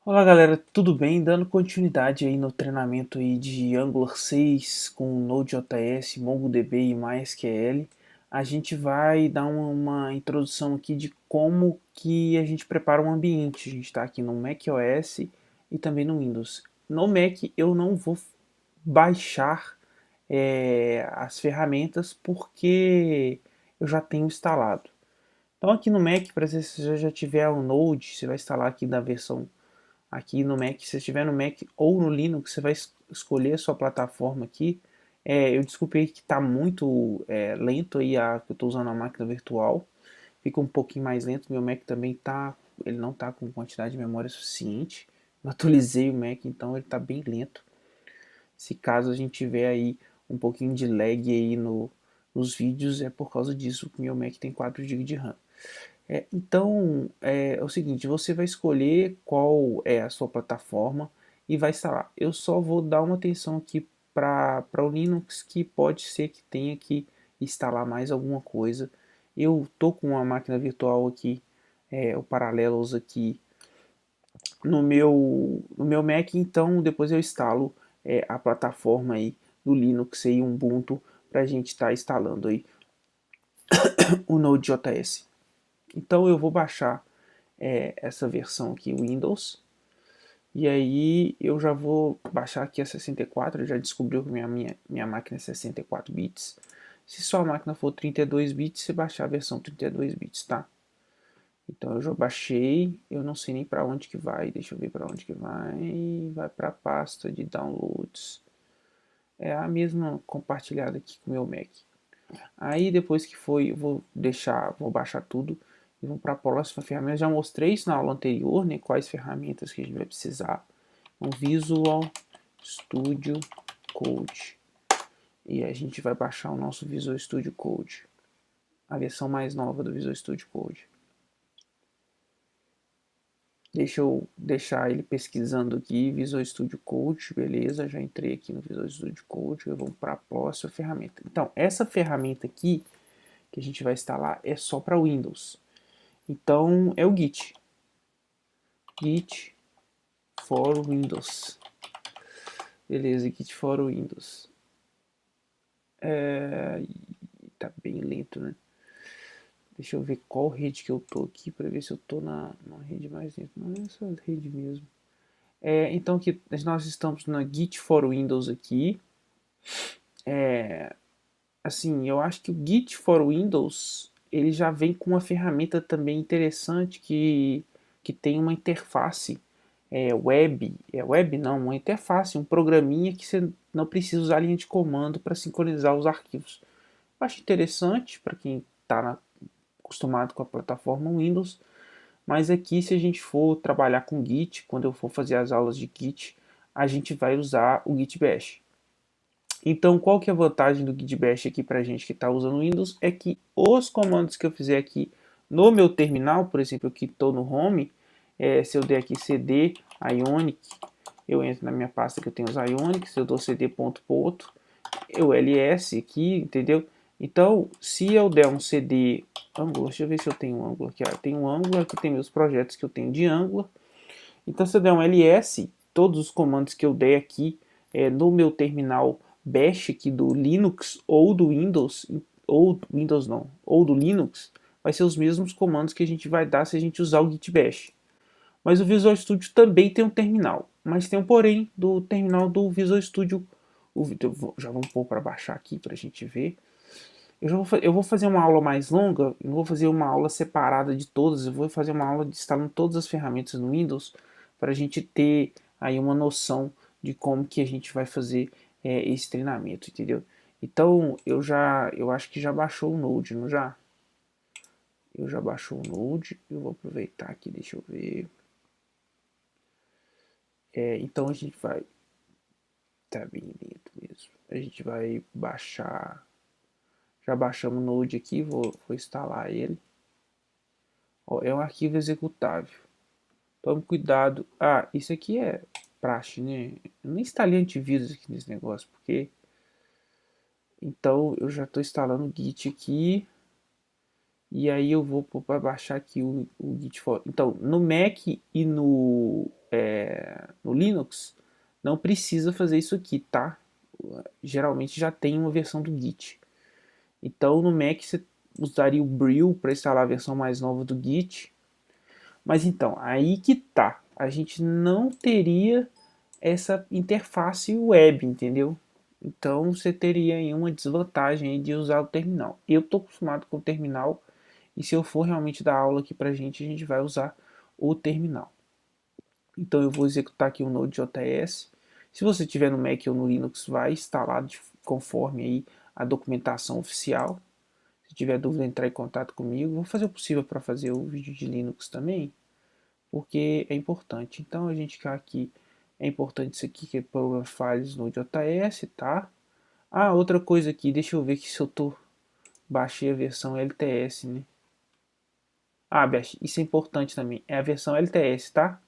Olá galera, tudo bem? Dando continuidade aí no treinamento aí de Angular 6 com Node.js, MongoDB e MySQL, a gente vai dar uma introdução aqui de como que a gente prepara um ambiente. A gente está aqui no macOS e também no Windows. No Mac eu não vou baixar as ferramentas porque eu já tenho instalado. Então aqui no Mac, para se você já tiver o Node, você vai instalar aqui da versão aqui no Mac. Se você estiver no Mac ou no Linux, você vai escolher a sua plataforma aqui. Eu desculpei que está muito lento aí, que eu estou usando a máquina virtual. Fica um pouquinho mais lento. Meu Mac também tá, ele não está com quantidade de memória suficiente. Eu atualizei o Mac, então ele está bem lento. Se caso a gente tiver aí um pouquinho de lag aí nos vídeos, é por causa disso que meu Mac tem 4 GB de RAM. Então, é o seguinte, você vai escolher qual é a sua plataforma e vai instalar. Eu só vou dar uma atenção aqui para o Linux, que pode ser que tenha que instalar mais alguma coisa. Eu tô com uma máquina virtual aqui, o Parallels aqui no meu Mac, então depois eu instalo a plataforma aí do Linux e Ubuntu para a gente estar instalando aí o Node.js. Então eu vou baixar essa versão aqui, Windows. E aí eu já vou baixar aqui a 64, já descobriu que minha máquina é 64 bits. Se sua máquina for 32 bits, você baixar a versão 32 bits, tá? Então eu já baixei, eu não sei nem para onde que vai, deixa eu ver para onde que vai para a pasta de downloads. É a mesma compartilhada aqui com o meu Mac. Aí depois que foi, eu vou baixar tudo e vamos para a próxima ferramenta. Eu já mostrei isso na aula anterior, né? Quais ferramentas que a gente vai precisar. Um Visual Studio Code. E a gente vai baixar o nosso Visual Studio Code, a versão mais nova do Visual Studio Code. Deixa eu deixar ele pesquisando aqui, Visual Studio Code, beleza, já entrei aqui no Visual Studio Code, vamos para a próxima ferramenta. Então, essa ferramenta aqui, que a gente vai instalar, é só para Windows. Então, é o Git. Git for Windows. Beleza, Git for Windows. Tá bem lento, né? Deixa eu ver qual rede que eu tô aqui para ver se eu tô na rede mais lenta. Não é essa rede mesmo. Então aqui nós estamos na Git for Windows aqui. Assim, eu acho que o Git for Windows ele já vem com uma ferramenta também interessante que tem uma interface web não, uma interface, um programinha que você não precisa usar a linha de comando para sincronizar os arquivos. Eu acho interessante para quem está acostumado com a plataforma Windows, mas aqui se a gente for trabalhar com Git, quando eu for fazer as aulas de Git, a gente vai usar o Git Bash. Então, qual que é a vantagem do Git Bash aqui para a gente que está usando Windows? É que os comandos que eu fizer aqui no meu terminal, por exemplo, aqui estou no Home, se eu der aqui cd ionic, eu entro na minha pasta que eu tenho os ionic, se eu dou cd.poto, eu ls aqui, entendeu? Então, se eu der um cd Angular, deixa eu ver se eu tenho um Angular aqui. Eu tenho um Angular, aqui tem meus projetos que eu tenho de Angular. Então, se eu der um ls, todos os comandos que eu der aqui no meu terminal bash aqui do Linux ou do Windows, ou Windows não, ou do Linux, vai ser os mesmos comandos que a gente vai dar se a gente usar o Git Bash. Mas o Visual Studio também tem um terminal, mas tem um porém do terminal do Visual Studio. Já vamos pôr para baixar aqui para a gente ver. Eu vou fazer uma aula mais longa, não vou fazer uma aula separada de todas, eu vou fazer uma aula de instalando todas as ferramentas no Windows para a gente ter aí uma noção de como que a gente vai fazer esse treinamento, entendeu? Então eu acho que já baixou o Node, não já? Eu já baixou o Node, eu vou aproveitar aqui, deixa eu ver. Então a gente vai, tá bem lento mesmo, a gente vai baixar, já baixamos o Node aqui, vou instalar ele. Ó, é um arquivo executável. Tome cuidado. Ah, isso aqui é praxe, né? Eu nem instalei antivírus aqui nesse negócio, porque... Então, eu já estou instalando o Git aqui. E aí eu vou para baixar aqui o Git for. Então, no Mac e Linux, não precisa fazer isso aqui, tá? Geralmente já tem uma versão do Git. Então no Mac você usaria o Brew para instalar a versão mais nova do Git. Mas então, aí que tá. A gente não teria essa interface web, entendeu? Então você teria aí uma desvantagem aí de usar o terminal. Eu estou acostumado com o terminal e se eu for realmente dar aula aqui pra gente, a gente vai usar o terminal. Então eu vou executar aqui o Node.js. Se você tiver no Mac ou no Linux, vai instalar conforme aí a documentação oficial. Se tiver dúvida, entrar em contato comigo. Vou fazer o possível para fazer o vídeo de Linux também, porque é importante. Então a gente quer aqui, é importante isso aqui, que é Program Files Node.js, tá? Ah, outra coisa aqui, deixa eu ver que se eu baixei a versão LTS, né? Ah, isso é importante também, é a versão LTS, tá?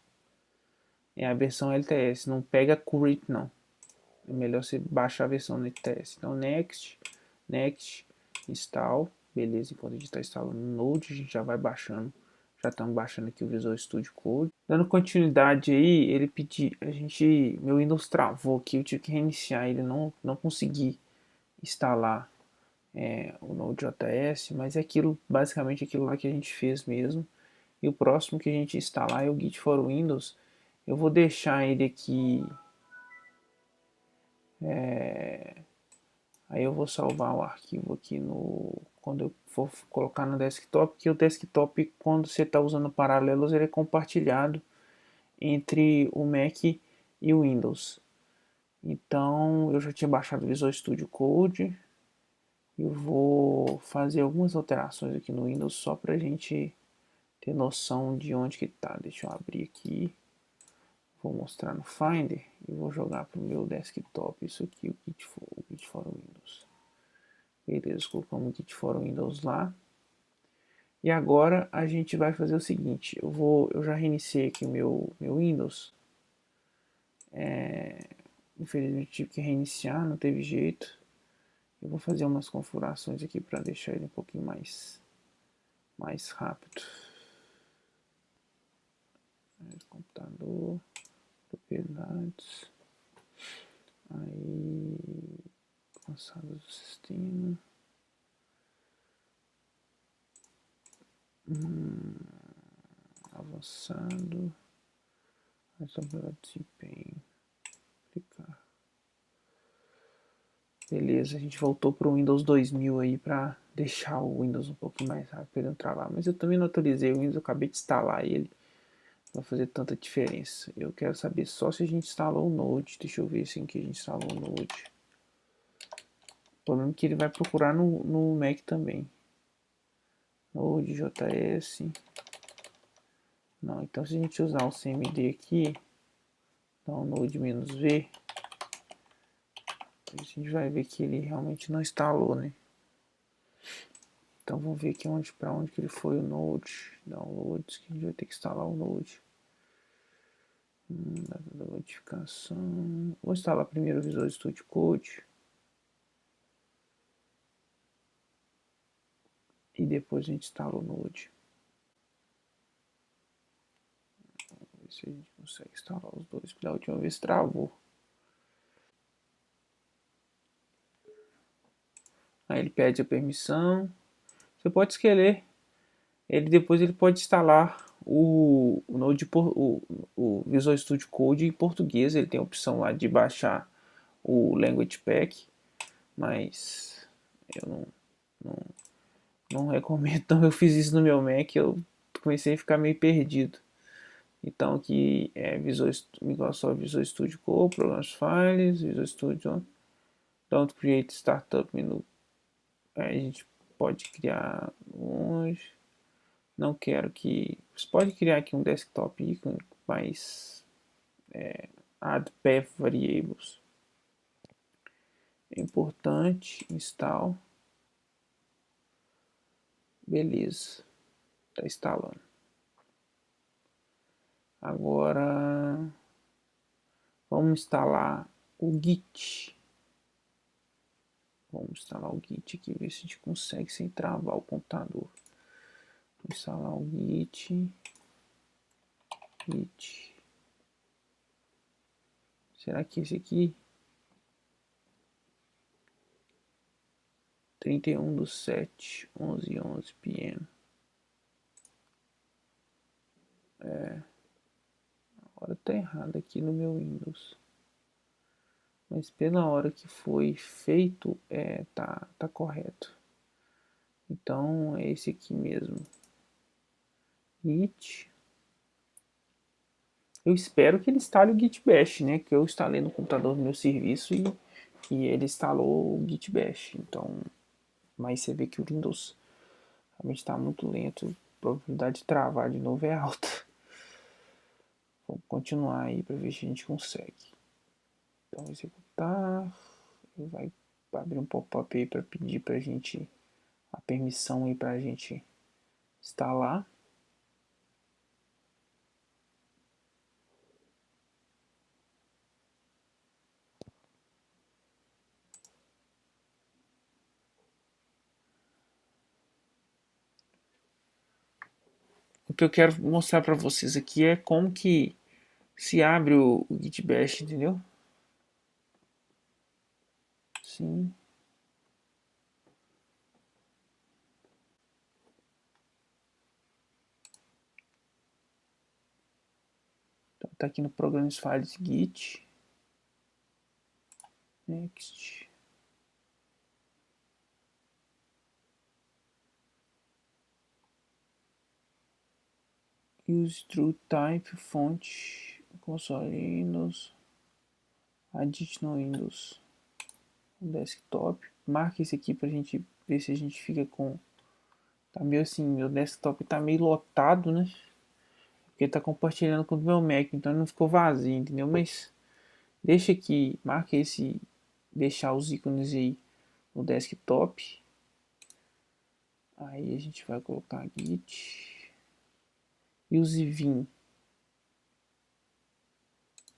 É a versão LTS, não pega Current não. É melhor você baixar a versão LTS. Então Next, Next, Install, beleza, enquanto a gente está instalando o Node, a gente já vai baixando. Já estamos baixando aqui o Visual Studio Code. Dando continuidade aí, ele pediu, meu Windows travou aqui, eu tive que reiniciar, ele não consegui instalar o Node.js, mas é aquilo, basicamente aquilo lá que a gente fez mesmo. E o próximo que a gente instalar é o Git for Windows. Eu vou deixar ele aqui. Aí eu vou salvar o arquivo aqui quando eu for colocar no desktop, que o desktop, quando você está usando paralelos, ele é compartilhado entre o Mac e o Windows. Então eu já tinha baixado o Visual Studio Code. Eu vou fazer algumas alterações aqui no Windows só para a gente ter noção de onde que está. Deixa eu abrir aqui. Vou mostrar no Finder e vou jogar para o meu desktop. Isso aqui, o Git for Windows. Beleza, colocamos o Git for Windows lá. E agora a gente vai fazer o seguinte. Eu já reiniciei aqui o meu Windows. Infelizmente tive que reiniciar, não teve jeito. Eu vou fazer umas configurações aqui para deixar ele um pouquinho mais rápido. Computador, propriedades, aí avançado do sistema, avançado, tabela de desempenho, clicar. Beleza, a gente voltou para o Windows 2000 aí para deixar o Windows um pouquinho mais rápido para ele não travar, mas eu também não atualizei o Windows, eu acabei de instalar ele. Vai fazer tanta diferença. Eu quero saber só se a gente instalou o Node. Deixa eu ver assim que a gente instalou o Node. O problema é que ele vai procurar no Mac também. Node.js. Não, então se a gente usar o cmd aqui, então node-v, a gente vai ver que ele realmente não instalou, né? Então vamos ver aqui para onde que ele foi o Node. Downloads, que a gente vai ter que instalar o Node. Data da notificação. Vou instalar primeiro o Visual Studio Code. E depois a gente instala o Node. Vamos ver se a gente consegue instalar os dois, porque da última vez travou. Aí ele pede a permissão. Você pode escolher. Depois ele pode instalar o Node, o Visual Studio Code em português. Ele tem a opção lá de baixar o Language Pack, mas eu não recomendo. Então eu fiz isso no meu Mac, eu comecei a ficar meio perdido. Então aqui é Microsoft Visual Studio Code, Programs Files, Visual Studio, Don't Create Startup Menu. A gente pode criar longe. Não quero que... Você pode criar aqui um desktop icon, mas add path variables. É importante, install. Beleza, está instalando. Agora vamos instalar o Git. Vamos instalar o Git aqui, ver se a gente consegue sem travar o computador. Vou instalar o Git. Será que esse aqui? 31/7, 11 p.m. A hora tá errada aqui no meu Windows. Mas pela hora que foi feito, tá correto. Então é esse aqui mesmo. Git. Eu espero que ele instale o Git Bash, né? Que eu instalei no computador do meu serviço e ele instalou o Git Bash. Então, mas você vê que o Windows realmente está muito lento. A probabilidade de travar de novo é alta. Vamos continuar aí para ver se a gente consegue. Então, executar. Ele vai abrir um pop-up aí para pedir para a gente a permissão aí para a gente instalar. O que eu quero mostrar para vocês aqui é como que se abre o Git Bash, entendeu? Sim. Então, tá aqui no Programs Files Git. Next. Use true type font console Windows. Additional Windows. Desktop. Marca esse aqui pra gente ver se a gente fica com. Tá meio assim, meu desktop tá meio lotado, né? Porque tá compartilhando com o meu Mac, então não ficou vazio, entendeu? Mas deixa aqui, marca esse, deixar os ícones aí no desktop. Aí a gente vai colocar git. Use Vim.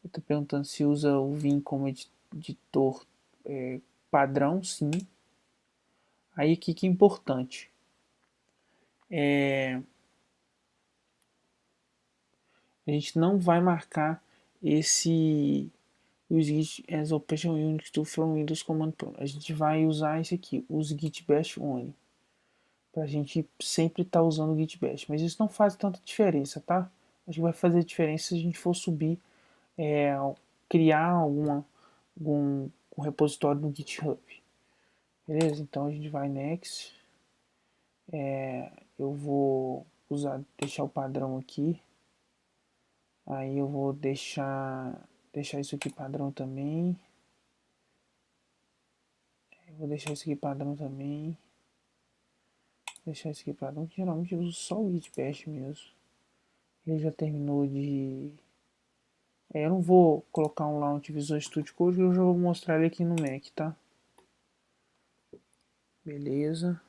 Eu tô perguntando se usa o Vim como editor padrão, sim. Aí o que é importante? A gente não vai marcar esse use git as operation unit to from Windows Command Prompt. A gente vai usar esse aqui, use git bash only. Pra gente sempre estar usando o git bash. Mas isso não faz tanta diferença, tá? Acho que vai fazer diferença se a gente for subir, criar algum repositório no GitHub. Beleza? Então a gente vai next. Eu vou deixar o padrão aqui. Aí eu vou deixar isso aqui padrão também. Eu vou deixar isso aqui padrão também. Deixar isso aqui padrão, que geralmente eu uso só o git bash mesmo. Ele já terminou de... eu não vou colocar um launch Visual Studio Code, eu já vou mostrar ele aqui no Mac, tá? Beleza.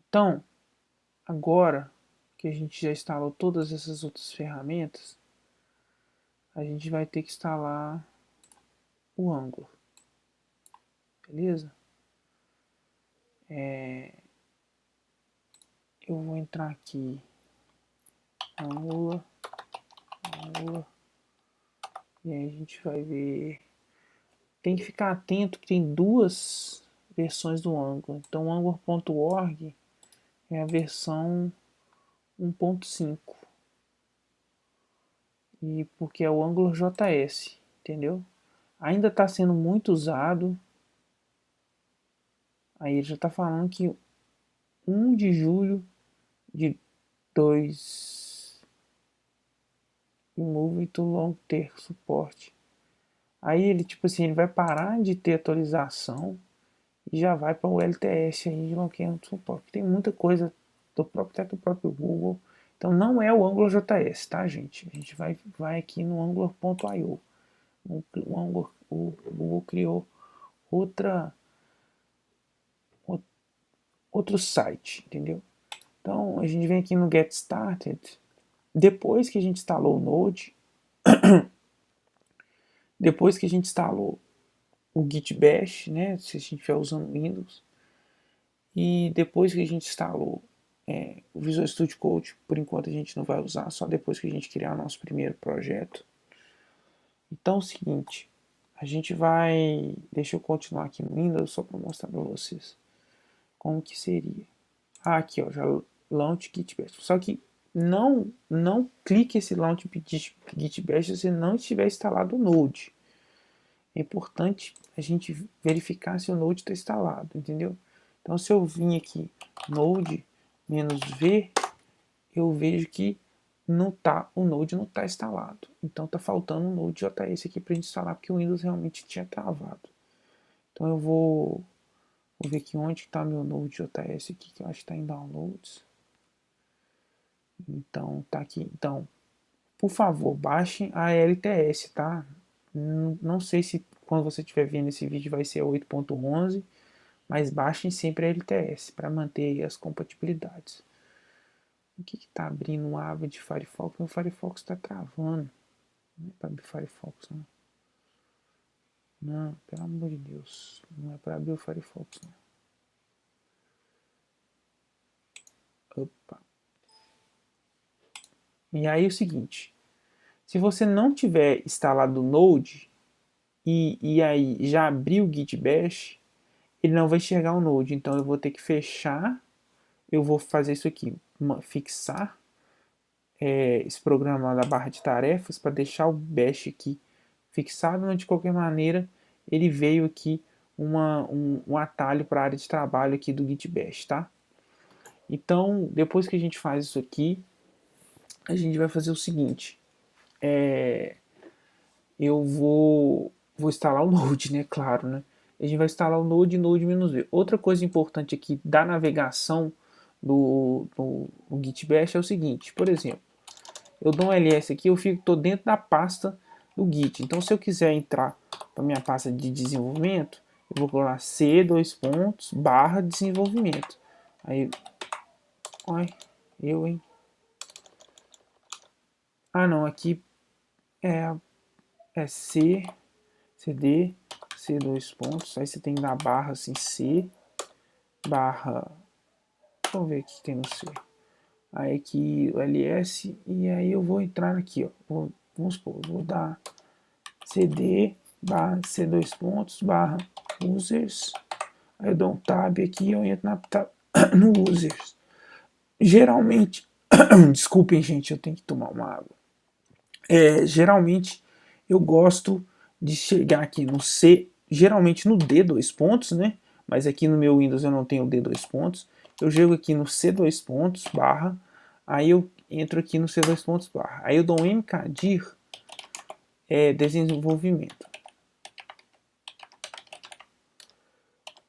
Então, agora que a gente já instalou todas essas outras ferramentas, a gente vai ter que instalar o Angular. Beleza? Eu vou entrar aqui, Angular, e aí a gente vai ver. Tem que ficar atento que tem duas versões do Angular. Então, o Angular.org é a versão 1.5. E porque é o Angular JS, entendeu? Ainda está sendo muito usado. Aí ele já está falando que 1 de julho de 2 Move to Long ter suporte. Aí ele, tipo assim, ele vai parar de ter atualização e já vai para o LTS aí de Long Term Support. Tem muita coisa do próprio, até do próprio Google. Então não é o AngularJS, tá, gente? A gente vai aqui no Angular.io. O Google criou outro site, entendeu? Então a gente vem aqui no Get Started. Depois que a gente instalou o Node, depois que a gente instalou o Git Bash, né, se a gente estiver usando Windows, e depois que a gente instalou o Visual Studio Code, por enquanto a gente não vai usar, só depois que a gente criar o nosso primeiro projeto. Então é o seguinte, a gente vai, deixa eu continuar aqui no Windows só para mostrar para vocês como que seria. Aqui, ó, já Launch Git Bash. Só que não clique esse Launch Git Bash se você não estiver instalado o Node. É importante a gente verificar se o Node está instalado, entendeu? Então, se eu vim aqui Node -v, eu vejo que não tá, o Node não está instalado. Então, tá faltando um Node.js aqui para a gente instalar, porque o Windows realmente tinha travado. Então, eu vou ver aqui onde está meu Node.js aqui, que eu acho que está em Downloads. Então, tá aqui. Então, por favor, baixem a LTS, tá? Não sei se quando você estiver vendo esse vídeo vai ser 8.11, mas baixem sempre a LTS para manter as compatibilidades. O que está abrindo uma aba de Firefox? Meu Firefox está travando. Não é para abrir Firefox, não. Não, pelo amor de Deus. Não é para abrir o Firefox, não. Opa. E aí é o seguinte. Se você não tiver instalado o Node e aí já abriu o Git Bash, ele não vai enxergar o Node. Então eu vou ter que fechar. Eu vou fazer isso aqui. Fixar esse programa da barra de tarefas para deixar o Bash aqui fixado, mas de qualquer maneira ele veio aqui um atalho para a área de trabalho aqui do Git Bash, tá? Então, depois que a gente faz isso aqui, a gente vai fazer o seguinte, eu vou instalar o Node, né, claro, né? A gente vai instalar o Node -v. Outra coisa importante aqui da navegação do Git Bash é o seguinte, por exemplo, eu dou um ls aqui, eu tô dentro da pasta do Git. Então, se eu quiser entrar para minha pasta de desenvolvimento, eu vou colocar c:/desenvolvimento. Aí, ai, hein? Ah, não, aqui é c, cd, c:/. Aí você tem que dar barra assim, c, barra, vamos ver o que tem no c. Aí aqui o ls, e aí eu vou entrar aqui, ó. Vamos supor, vou dar cd barra c:/, barra users, aí eu dou um tab aqui e eu entro no users. Geralmente, desculpem gente, eu tenho que tomar uma água. Geralmente eu gosto de chegar aqui no C, geralmente no D dois pontos, né? Mas aqui no meu Windows eu não tenho D dois pontos. Eu chego aqui no C dois pontos, barra, aí eu entro aqui no C dois pontos, barra. Aí eu dou um mkdir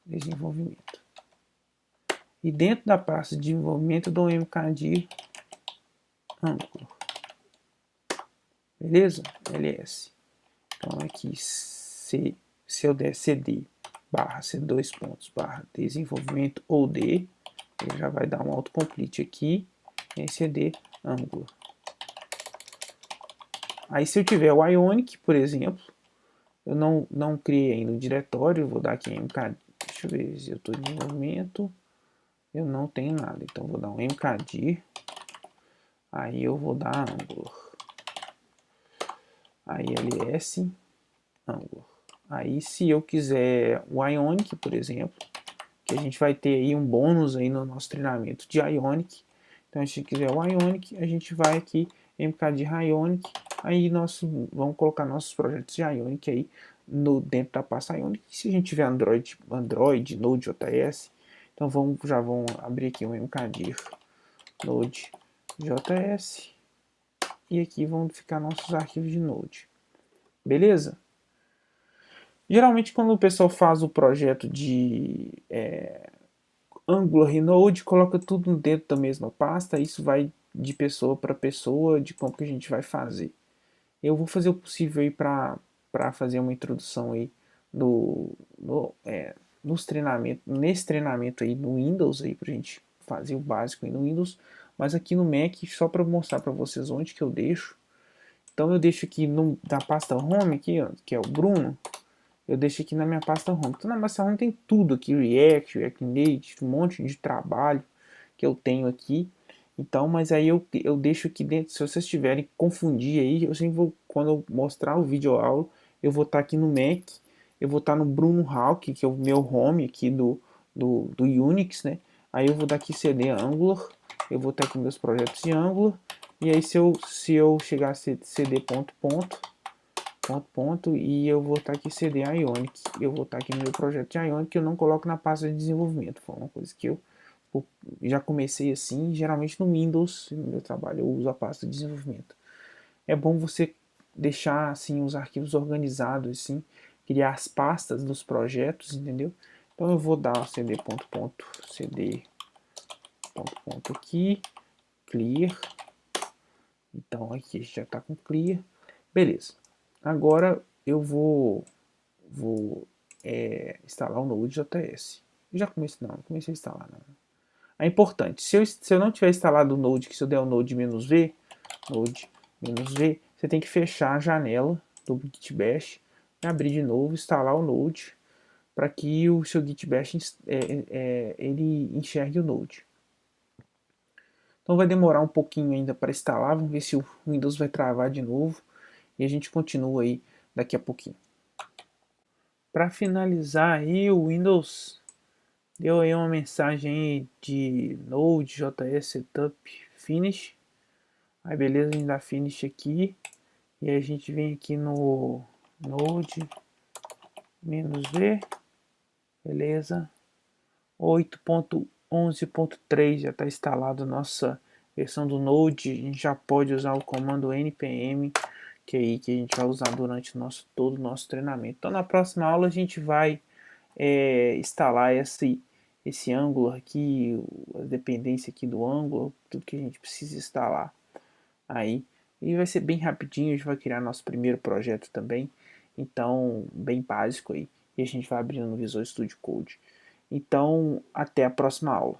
desenvolvimento. E dentro da pasta de desenvolvimento eu dou um mkdir Angular. Beleza? ls. Então aqui se eu der cd barra c dois pontos barra desenvolvimento ou d, ele já vai dar um autocomplete aqui em cd Angular. Aí se eu tiver o Ionic, por exemplo, eu não criei ainda o diretório, eu vou dar aqui mk, deixa eu ver se eu estou em desenvolvimento, eu não tenho nada, então vou dar um mkdir, aí eu vou dar Angular, aí ls Angular. Aí se eu quiser o Ionic, por exemplo, que a gente vai ter aí um bônus aí no nosso treinamento de Ionic, então se quiser o Ionic, a gente vai aqui mkdir Ionic, aí vamos colocar nossos projetos de Ionic aí dentro da pasta Ionic. Se a gente tiver Android, Node.js, então já vão abrir aqui o mkdir Node.js e aqui vão ficar nossos arquivos de Node. Beleza? Geralmente quando o pessoal faz o projeto de Angular e Node, coloca tudo dentro da mesma pasta, isso vai de pessoa para pessoa, de como que a gente vai fazer. Eu vou fazer o possível aí para fazer uma introdução aí nesse treinamento aí no Windows aí pra gente fazer o básico aí no Windows, mas aqui no Mac só para mostrar para vocês onde que eu deixo. Então eu deixo aqui na pasta Home aqui, ó, que é o Bruno. Eu deixo aqui na minha pasta Home. Então na pasta Home tem tudo aqui, React Native, um monte de trabalho que eu tenho aqui. Então, mas aí eu deixo aqui dentro, se vocês tiverem que confundir aí, eu sempre vou, quando eu mostrar o vídeo aula, eu vou estar aqui no Mac, eu vou estar no Bruno Hawk, que é o meu home aqui do Unix, né? Aí eu vou dar aqui CD Angular, eu vou estar aqui meus projetos de Angular, e aí se eu chegar a CD ponto, e eu vou estar aqui CD Ionic, eu vou estar aqui no meu projeto de Ionic, que eu não coloco na pasta de desenvolvimento, foi uma coisa que eu já comecei assim, geralmente no Windows, no meu trabalho eu uso a pasta de desenvolvimento. É bom você deixar assim os arquivos organizados, assim, criar as pastas dos projetos, entendeu? Então eu vou dar cd aqui, clear. Então aqui já está com clear. Beleza. Agora eu vou instalar o Node.js. Já comecei, não comecei a instalar não. É importante, se eu não tiver instalado o Node, que se eu der o Node-V, você tem que fechar a janela do Git Bash, abrir de novo, instalar o Node, para que o seu Git Bash ele enxergue o Node. Então vai demorar um pouquinho ainda para instalar, vamos ver se o Windows vai travar de novo, e a gente continua aí daqui a pouquinho. Para finalizar aí, o Windows deu aí uma mensagem de Node.js Setup Finish. Aí beleza, a gente dá Finish aqui. E aí a gente vem aqui no Node-V. Beleza. 8.11.3 já está instalado a nossa versão do Node. A gente já pode usar o comando npm, que é aí que a gente vai usar durante todo o nosso treinamento. Então na próxima aula a gente vai instalar esse Angular aqui, a dependência aqui do Angular, tudo que a gente precisa instalar aí. E vai ser bem rapidinho, a gente vai criar nosso primeiro projeto também, então bem básico aí. E a gente vai abrindo no Visual Studio Code. Então, até a próxima aula.